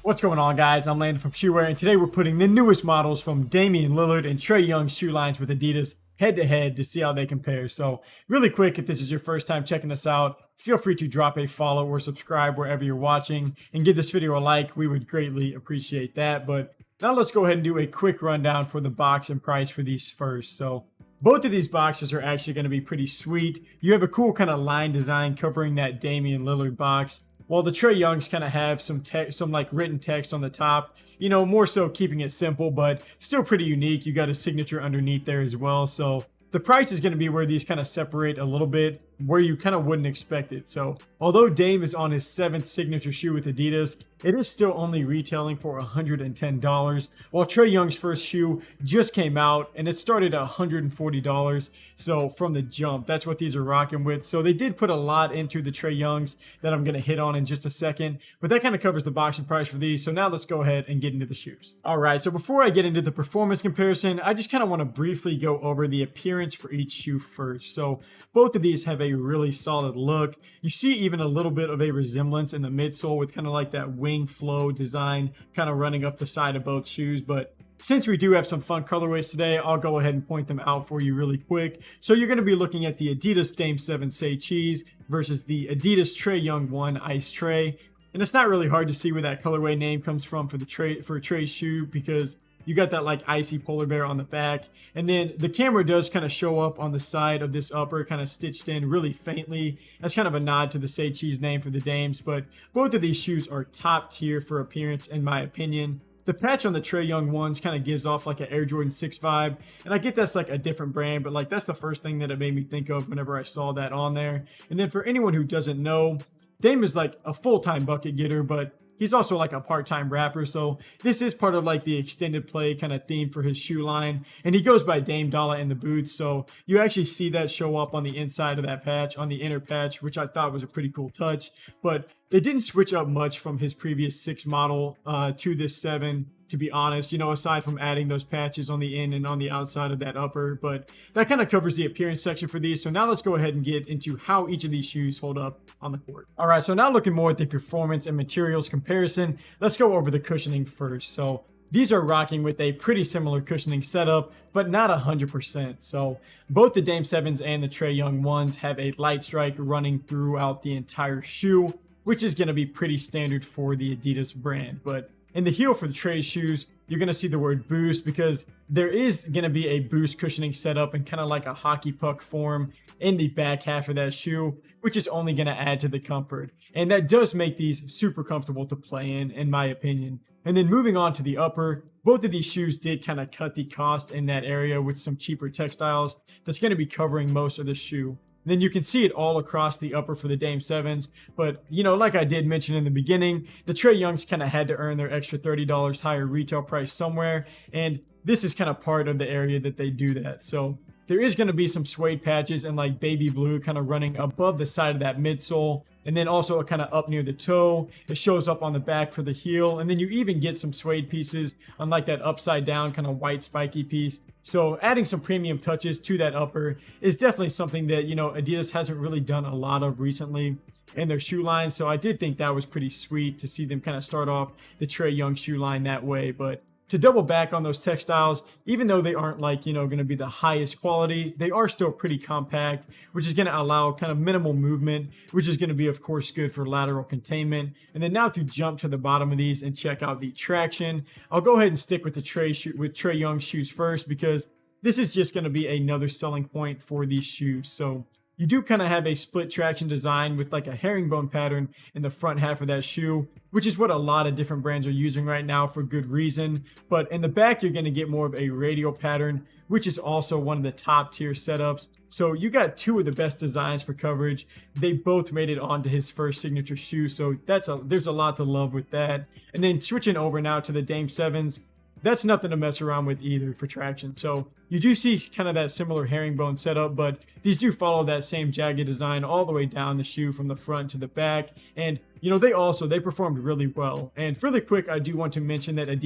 What's going on, guys? I'm Landon from Shoeware, and today we're putting the newest models from Damian Lillard and Trae Young's shoe lines with Adidas head to head to see how they compare. So really quick, if this is your first time checking us out, feel free to drop a follow or subscribe wherever you're watching and give this video a like. We would greatly appreciate that. But now let's go ahead and do a quick rundown for the box and price for these first. So both of these boxes are actually going to be pretty sweet. You have a cool kind of line design covering that Damian Lillard box, while the Trae Youngs kind of have some like written text on the top, you know, more so keeping it simple, but still pretty unique. You got a signature underneath there as well. So the price is going to be where these kind of separate a little bit, where you kind of wouldn't expect it. So although Dame is on his 7th signature shoe with Adidas, it is still only retailing for $110, while Trae Young's first shoe just came out and it started at $140. So from the jump, that's what these are rocking with. So they did put a lot into the Trae Youngs that I'm going to hit on in just a second, but that kind of covers the box and price for these. So now let's go ahead and get into the shoes. All right, so before I get into the performance comparison, I just kind of want to briefly go over the appearance for each shoe first. So both of these have a really solid look. You see even a little bit of a resemblance in the midsole with kind of like that wing flow design kind of running up the side of both shoes. But since we do have some fun colorways today, I'll go ahead and point them out for you really quick. So you're going to be looking at the Adidas Dame 7 Say Cheese versus the Adidas Trae Young 1 Ice Trae. And it's not really hard to see where that colorway name comes from for Trae's shoe, because you got that like icy polar bear on the back. And then the camera does kind of show up on the side of this upper, kind of stitched in really faintly. That's kind of a nod to the Say Cheese name for the Dames. But both of these shoes are top tier for appearance, in my opinion. The patch on the Trae Young ones kind of gives off like an Air Jordan 6 vibe. And I get that's like a different brand, but like that's the first thing that it made me think of whenever I saw that on there. And then for anyone who doesn't know, Dame is like a full-time bucket getter, but he's also like a part-time rapper, so this is part of like the extended play kind of theme for his shoe line. And he goes by Dame Dollar in the boots, so you actually see that show up on the inside of that patch, on the inner patch, which I thought was a pretty cool touch. But they didn't switch up much from his previous 6 model to this 7, to be honest, you know, aside from adding those patches on the in and on the outside of that upper. But that kind of covers the appearance section for these. So now let's go ahead and get into how each of these shoes hold up on the court. All right, so now looking more at the performance and materials comparison, let's go over the cushioning first. So these are rocking with a pretty similar cushioning setup, but not 100%. So both the Dame 7s and the Trae Young 1s have a light strike running throughout the entire shoe, which is going to be pretty standard for the Adidas brand. But in the heel for the Trae shoes, you're going to see the word boost, because there is going to be a boost cushioning setup in kind of like a hockey puck form in the back half of that shoe, which is only going to add to the comfort. And that does make these super comfortable to play in my opinion. And then moving on to the upper, both of these shoes did kind of cut the cost in that area with some cheaper textiles that's going to be covering most of the shoe. Then you can see it all across the upper for the Dame 7s. But, you know, like I did mention in the beginning, the Trae Youngs kind of had to earn their extra $30 higher retail price somewhere. And this is kind of part of the area that they do that. So there is going to be some suede patches and like baby blue kind of running above the side of that midsole. And then also kind of up near the toe. It shows up on the back for the heel. And then you even get some suede pieces on like that upside down kind of white spiky piece. So adding some premium touches to that upper is definitely something that, you know, Adidas hasn't really done a lot of recently in their shoe line. So I did think that was pretty sweet to see them kind of start off the Trae Young shoe line that way. But to double back on those textiles, even though they aren't like, you know, going to be the highest quality, they are still pretty compact, which is going to allow kind of minimal movement, which is going to be, of course, good for lateral containment. And then now to jump to the bottom of these and check out the traction, I'll go ahead and stick with the Trae Young shoes first, because this is just going to be another selling point for these shoes. So you do kind of have a split traction design with like a herringbone pattern in the front half of that shoe, which is what a lot of different brands are using right now for good reason. But in the back, you're going to get more of a radial pattern, which is also one of the top tier setups. So you got 2 of the best designs for coverage. They both made it onto his first signature shoe. So there's a lot to love with that. And then switching over now to the Dame 7s, that's nothing to mess around with either for traction. So you do see kind of that similar herringbone setup, but these do follow that same jagged design all the way down the shoe from the front to the back. And, you know, they performed really well. And really quick, I do want to mention that with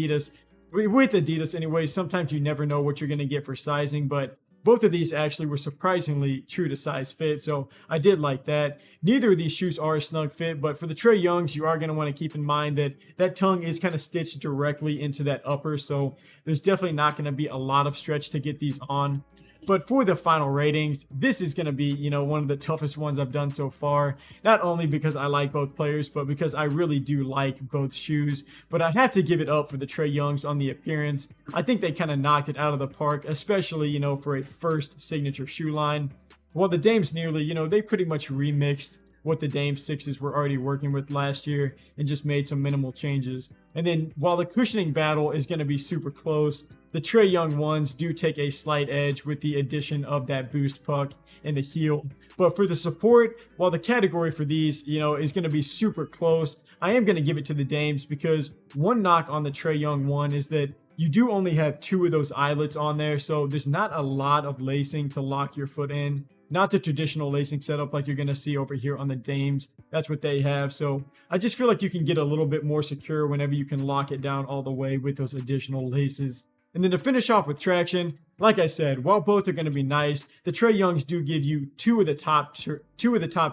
Adidas anyway, sometimes you never know what you're going to get for sizing, but Both of these actually were surprisingly true to size fit, so I did like that. Neither of these shoes are a snug fit, but for the Trae Youngs, you are going to want to keep in mind that that tongue is kind of stitched directly into that upper, so there's definitely not going to be a lot of stretch to get these on. But for the final ratings, this is going to be, one of the toughest ones I've done so far. Not only because I like both players, but because I really do like both shoes. But I have to give it up for the Trae Youngs on the appearance. I think they kind of knocked it out of the park, especially, for a first signature shoe line. While the Dames nearly, they pretty much remixed what the Dame 6s were already working with last year and just made some minimal changes. And then while the cushioning battle is going to be super close, the Trae Young ones do take a slight edge with the addition of that boost puck in the heel. But for the support, while the category for these, is going to be super close, I am going to give it to the Dames because one knock on the Trae Young one is that you do only have 2 of those eyelets on there, so there's not a lot of lacing to lock your foot in. Not the traditional lacing setup like you're going to see over here on the Dames. That's what they have. So I just feel like you can get a little bit more secure whenever you can lock it down all the way with those additional laces. And then to finish off with traction, like I said, while both are going to be nice, the Trae Youngs do give you two of the top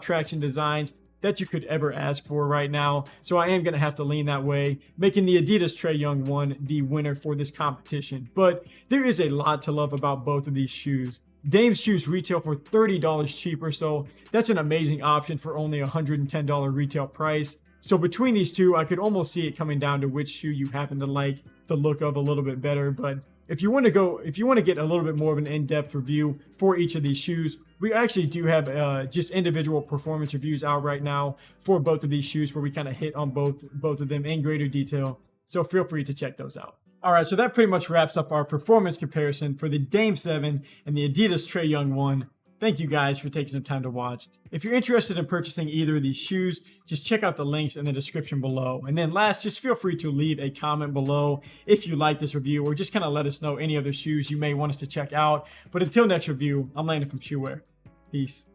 traction designs that you could ever ask for right now. So I am going to have to lean that way, making the Adidas Trae Young one the winner for this competition. But there is a lot to love about both of these shoes. Dame's shoes retail for $30 cheaper, so that's an amazing option for only a $110 retail price. So between these two, I could almost see it coming down to which shoe you happen to like the look of a little bit better. But if you want to get a little bit more of an in-depth review for each of these shoes, we actually do have just individual performance reviews out right now for both of these shoes where we kind of hit on both of them in greater detail. So feel free to check those out. All right, so that pretty much wraps up our performance comparison for the Dame 7 and the Adidas Trae Young 1. Thank you guys for taking some time to watch. If you're interested in purchasing either of these shoes, just check out the links in the description below. And then last, just feel free to leave a comment below if you like this review or just kind of let us know any other shoes you may want us to check out. But until next review, I'm Landon from Shoeware. Peace.